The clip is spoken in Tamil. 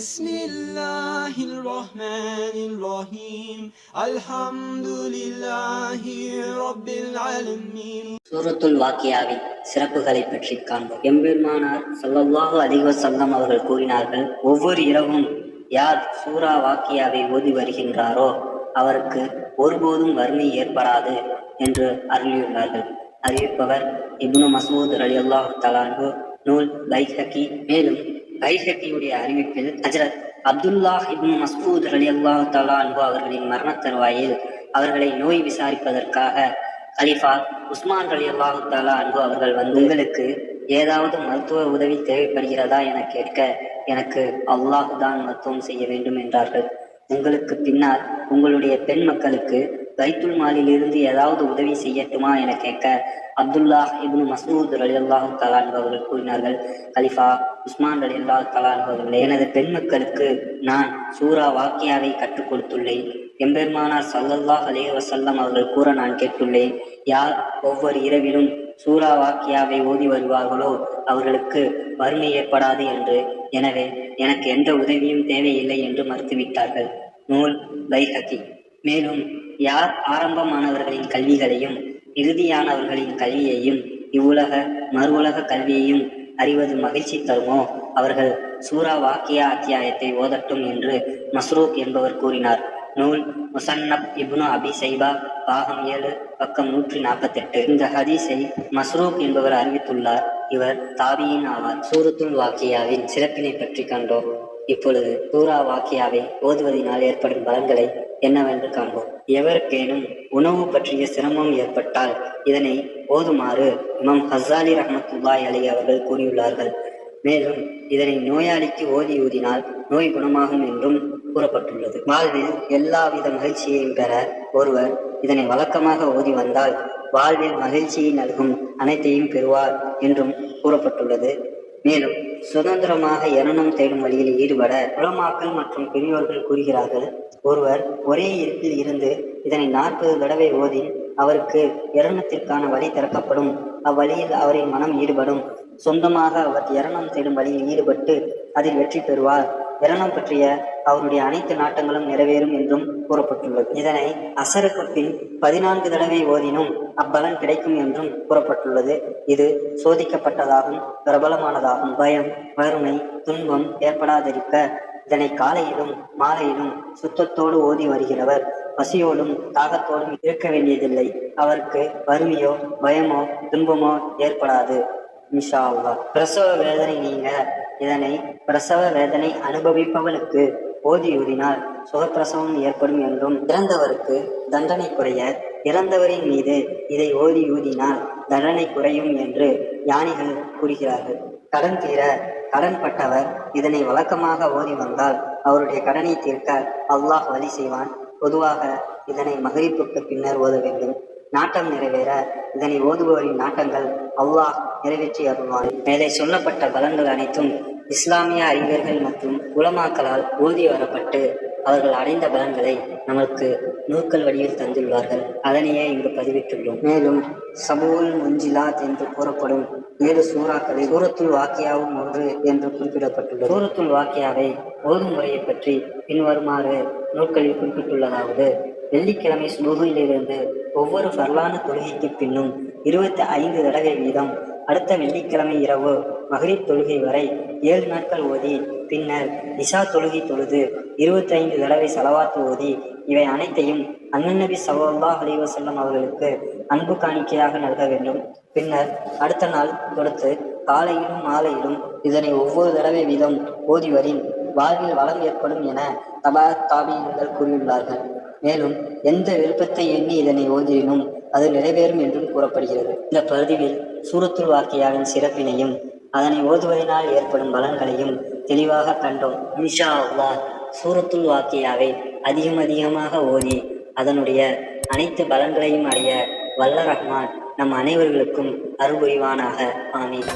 بسم الله الرحمن الرحيم الحمد لله رب العالمين. சூரத்துல் வாக்கியாவின் சிறப்புகளை பற்றி காண்போம். எம்பெருமானார் ஸல்லல்லாஹு அலைஹி வஸல்லம் அவர்கள் கூறினார்கள், ஒவ்வொரு இரவும் யார் சூரா வாக்கியாவை ஓதி வருகின்றாரோ அவருக்கு ஒருபோதும் வறுமை ஏற்படாது என்று அருளியுள்ளார்கள். அறிவிப்பவர் இப்னு மஸ்ஊத் ரலியல்லாஹு தஆலா அன்ஹு, நூல் பைஹகி. மேலும் பைஹகியுடைய அறிவிப்பில் ஹஜ்ரத் அப்துல்லாஹ் இப்னு மஸ்ஊத் ரலியல்லாஹு தஆலா அன்ஹு அவர்களின் மரண தருவாயில் அவர்களை நோய் விசாரிப்பதற்காக கலிஃபா உஸ்மான் ரலியல்லாஹு தஆலா அன்ஹு அவர்கள் வந்து, உங்களுக்கு ஏதாவது மருத்துவ உதவி தேவைப்படுகிறதா என கேட்க, எனக்கு அல்லாஹ் தான் மருத்துவம் செய்ய வேண்டும் என்றார்கள். உங்களுக்கு பின்னால் உங்களுடைய பெண் மக்களுக்கு பைத்துல் மாலிலிருந்து ஏதாவது உதவி செய்யட்டுமா என கேட்க, அப்துல்லாஹ் இப்னு மஸ்ஊத் ரலியல்லாஹு தஆலா அன்ஹு அவர்கள் கூறினார்கள், கலிஃபா உஸ்மான் ரலியல்லாஹு தஆலா அன்ஹு அவர்களே, எனது பெண் மக்களுக்கு நான் சூரா வாக்கியாவை கற்றுக் கொடுத்துள்ளேன். எம்பெருமானார் ஸல்லல்லாஹு அலைஹி வஸல்லம் அவர்கள் கூற நான் கேட்டுள்ளேன், யார் ஒவ்வொரு இரவிலும் சூரா வாக்கியாவை ஓதி வருவார்களோ அவர்களுக்கு வறுமை ஏற்படாது என்று. எனவே எனக்கு எந்த உதவியும் தேவையில்லை என்று மறுத்துவிட்டார்கள். நூல் பைஹகி. மேலும் யார் ஆரம்பமானவர்களின் கல்விகளையும் இறுதியானவர்களின் கல்வியையும் இவ்வுலக மறு உலக கல்வியையும் அறிவது மகிழ்ச்சி தருமோ அவர்கள் சூரா வாக்கியா அத்தியாயத்தை ஓதட்டும் என்று மஸ்ரூக் என்பவர் கூறினார். நூல் முசன்னப் இப்னு அபி சைபா, பாகம் 7, பக்கம் 148. இந்த ஹதீஸை மஸ்ரூக் என்பவர் அறிவித்துள்ளார். இவர் தாபியின் ஆவார். சூரத்துல் வாக்கியாவின் சிறப்பினை பற்றி கண்டோம். இப்பொழுது சூரா வாக்கியாவை ஓதுவதனால் ஏற்படும் பலன்களை என்னவென்று காண்போம். எவருக்கேனும் உணவு பற்றிய சிரமம் ஏற்பட்டால் இதனை ஓதுமாறு இமாம் ஹஸ்ஸாலி ரஹ்மத்துல்லாஹி அலைஹி அவர்கள் கூறியுள்ளார்கள். மேலும் இதனை நோயாளிக்கு ஊதினால் நோய் குணமாகும் என்றும் கூறப்பட்டுள்ளது. வாழ்வில் எல்லாவித மகிழ்ச்சியையும் பெற ஒருவர் இதனை வழக்கமாக ஓதி வந்தால் வாழ்வில் மகிழ்ச்சியை நல்கும் அனைத்தையும் பெறுவார் என்றும் கூறப்பட்டுள்ளது. மேலும் சுதந்திரமாக இரணம் தேடும் வழியில் ஈடுபட உலமாக்கள் மற்றும் பெரியோர்கள் கூறுகிறார்கள், ஒருவர் ஒரே இருப்பில் இருந்து இதனை 40 தடவை ஓதி அவருக்கு இரணத்திற்கான வழி திறக்கப்படும். அவ்வழியில் அவரின் மனம் ஈடுபடும். சொந்தமாக அவர் இரணம் தேடும் வழியில் ஈடுபட்டு அதில் வெற்றி பெறுவார். இரணம் பற்றிய அவருடைய அனைத்து நாட்டங்களும் நிறைவேறும் என்றும் கூறப்பட்டுள்ளது. இதனை அசருக்கு பின் 14 தடவை ஓதினும் அப்பலன் கிடைக்கும் என்றும் கூறப்பட்டுள்ளது. இது சோதிக்கப்பட்டதாகும், பிரபலமானதாகும். பயம், வறுமை, துன்பம் ஏற்படாதிருக்க இதனை காலையிலும் மாலையிலும் சுத்தத்தோடு ஓதி வருகிறவர் பசியோடும் தாகத்தோடும் இருக்க வேண்டியதில்லை. அவருக்கு வறுமையோ பயமோ துன்பமோ ஏற்படாது இன்ஷா அல்லாஹ். பிரசவ வேதனை நீங்க இதனை பிரசவ வேதனை அனுபவிப்பவனுக்கு ஓதினால் சுகப்பிரசவம் ஏற்படும் என்றும், இறந்தவருக்கு தண்டனை குறைய இறந்தவரின் மீது இதை ஊதினால் தண்டனை குறையும் என்று ஞானிகள் கூறுகிறார்கள். கடன் தீர கடன்பட்டவர் இதனை வழக்கமாக ஓதி வந்தால் அவருடைய கடனை தீர்க்க அல்லாஹ் வழி செய்வான். பொதுவாக இதனை மகரிப்புக்கு பின்னர் ஓத வேண்டும். நாட்டம் நிறைவேற இதனை ஓதுபவரின் நாட்டங்கள் அல்லாஹ் நிறைவேற்றி அருள்வான். மேலே சொல்லப்பட்ட பலன்கள் அனைத்தும் இஸ்லாமிய அறிஞர்கள் மற்றும் உலமாக்களால் ஓதி வரப்பட்டு அவர்கள் அடைந்த பலன்களை நமக்கு நூல்கள் வடிவில் தந்துள்ளார்கள். அதனையே இங்கு பதிவிட்டுள்ளோம். மேலும் சபூல் முஞ்சிலாத் என்று கூறப்படும் 7 சூறாக்களில் சூரத்துல் வாக்கியாவும் ஒன்று என்று குறிப்பிடப்பட்டுள்ளது. சூரத்துல் வாக்கியாவை ஓதும் முறையை பற்றி பின்வருமாறு நூல்களில் குறிப்பிட்டுள்ளதாவது: வெள்ளிக்கிழமை சுபுகிலிருந்து ஒவ்வொரு ஃபர்லான தொழுகைக்கு பின்னும் 25 தடவை வீதம், அடுத்த வெள்ளிக்கிழமை இரவு மகரிப் தொழுகை வரை 7 நாட்கள் ஓதி, பின்னர் இஷா தொழுகை தொழுது 25 தடவை ஸலவாத் ஓதி, இவை அனைத்தையும் அன்னநபி ஸல்லல்லாஹு அலைஹி வஸல்லம் அவர்களுக்கு அன்பு காணிக்கையாக நல்க வேண்டும். பின்னர் அடுத்த நாள் கொடுத்து காலையிலும் மாலையிலும் இதனை ஒவ்வொரு தடவை வீதம் ஓதிவரின் வாழ்வில் வளம் ஏற்படும் என தாபியீன்கள் கூறியுள்ளார்கள். மேலும் எந்த விருப்பத்தை எண்ணி இதனை ஓதினும் அது நிறைவேறும் என்றும் கூறப்படுகிறது. இந்த பகுதியில் சூரத்துல் வாக்கியாவின் சிறப்பினையும் அதனை ஓதுவதனால் ஏற்படும் பலன்களையும் தெளிவாக கண்டோம். இன்ஷா அல்லாஹ் சூரத்துல் வாக்கியாவை அதிகமாக ஓதி அதனுடைய அனைத்து பலன்களையும் அடைய வல்ல ரஹ்மான் நம் அனைவர்களுக்கும் அருள் புரிவானாக. ஆமீன்.